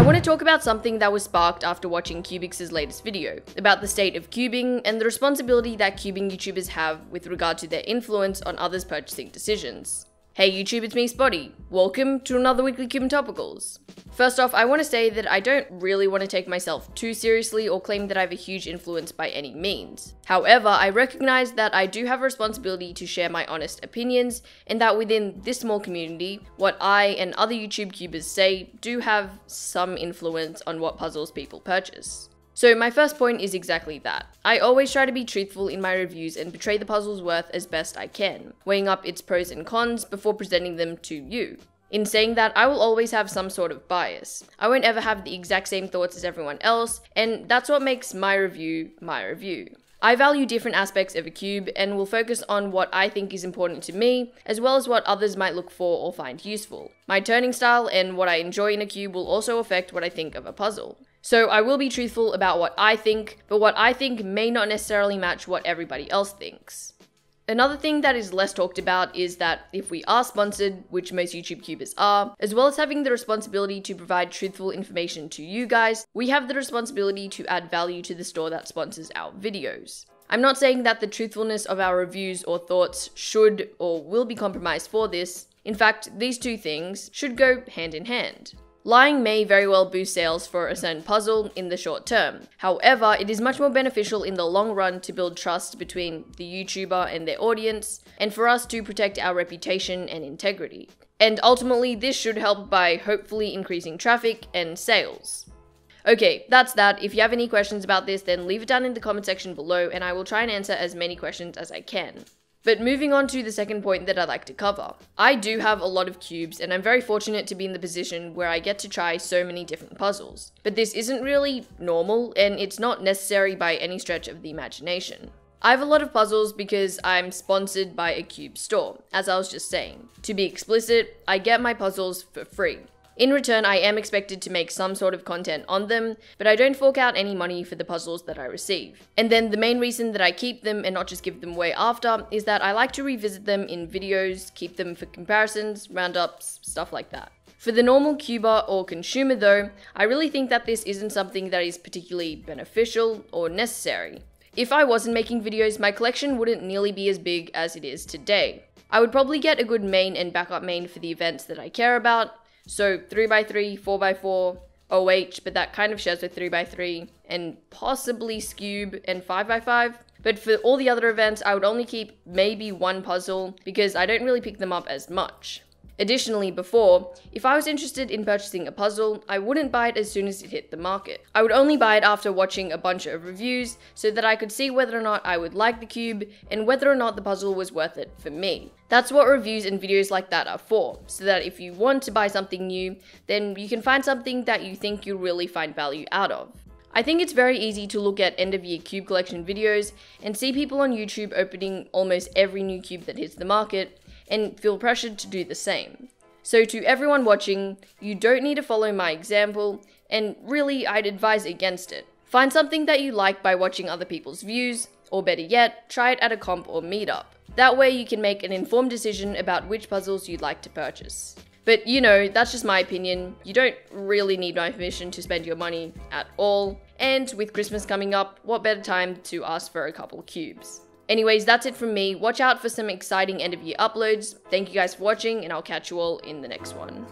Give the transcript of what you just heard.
want to talk about something that was sparked after watching Cubix's latest video, about the state of cubing and the responsibility that cubing YouTubers have with regard to their influence on others' purchasing decisions. Hey YouTube, it's me, Spotty. Welcome to another weekly Cube and Topicals. First off, I want to say that I don't really want to take myself too seriously or claim that I have a huge influence by any means. However, I recognize that I do have a responsibility to share my honest opinions, and that within this small community, what I and other YouTube Cubers say do have some influence on what puzzles people purchase. So my first point is exactly that. I always try to be truthful in my reviews and portray the puzzle's worth as best I can, weighing up its pros and cons before presenting them to you. In saying that, I will always have some sort of bias. I won't ever have the exact same thoughts as everyone else, and that's what makes my review my review. I value different aspects of a cube and will focus on what I think is important to me, as well as what others might look for or find useful. My turning style and what I enjoy in a cube will also affect what I think of a puzzle. So I will be truthful about what I think, but what I think may not necessarily match what everybody else thinks. Another thing that is less talked about is that if we are sponsored, which most YouTube Cubers are, as well as having the responsibility to provide truthful information to you guys, we have the responsibility to add value to the store that sponsors our videos. I'm not saying that the truthfulness of our reviews or thoughts should or will be compromised for this. In fact, these two things should go hand in hand. Lying may very well boost sales for a certain puzzle in the short term. However, it is much more beneficial in the long run to build trust between the YouTuber and their audience, and for us to protect our reputation and integrity. And ultimately, this should help by hopefully increasing traffic and sales. Okay, that's that. If you have any questions about this, then leave it down in the comment section below, and I will try and answer as many questions as I can. But moving on to the second point that I'd like to cover. I do have a lot of cubes, and I'm very fortunate to be in the position where I get to try so many different puzzles. But this isn't really normal, and it's not necessary by any stretch of the imagination. I have a lot of puzzles because I'm sponsored by a cube store, as I was just saying. To be explicit, I get my puzzles for free. In return, I am expected to make some sort of content on them, but I don't fork out any money for the puzzles that I receive. And then the main reason that I keep them and not just give them away after is that I like to revisit them in videos, keep them for comparisons, roundups, stuff like that. For the normal cuber or consumer though, I really think that this isn't something that is particularly beneficial or necessary. If I wasn't making videos, my collection wouldn't nearly be as big as it is today. I would probably get a good main and backup main for the events that I care about. So 3x3, 4x4, OH, but that kind of shares with 3x3, and possibly Scube and 5x5. But for all the other events, I would only keep maybe one puzzle because I don't really pick them up as much. Additionally, before, if I was interested in purchasing a puzzle, I wouldn't buy it as soon as it hit the market. I would only buy it after watching a bunch of reviews so that I could see whether or not I would like the cube and whether or not the puzzle was worth it for me. That's what reviews and videos like that are for, so that if you want to buy something new, then you can find something that you think you'll really find value out of. I think it's very easy to look at end of year cube collection videos and see people on YouTube opening almost every new cube that hits the market, and feel pressured to do the same. So to everyone watching, you don't need to follow my example, and really I'd advise against it. Find something that you like by watching other people's views, or better yet, try it at a comp or meetup. That way you can make an informed decision about which puzzles you'd like to purchase. But you know, that's just my opinion. You don't really need my permission to spend your money at all, and with Christmas coming up, what better time to ask for a couple cubes. Anyways, that's it from me. Watch out for some exciting end of year uploads. Thank you guys for watching, and I'll catch you all in the next one.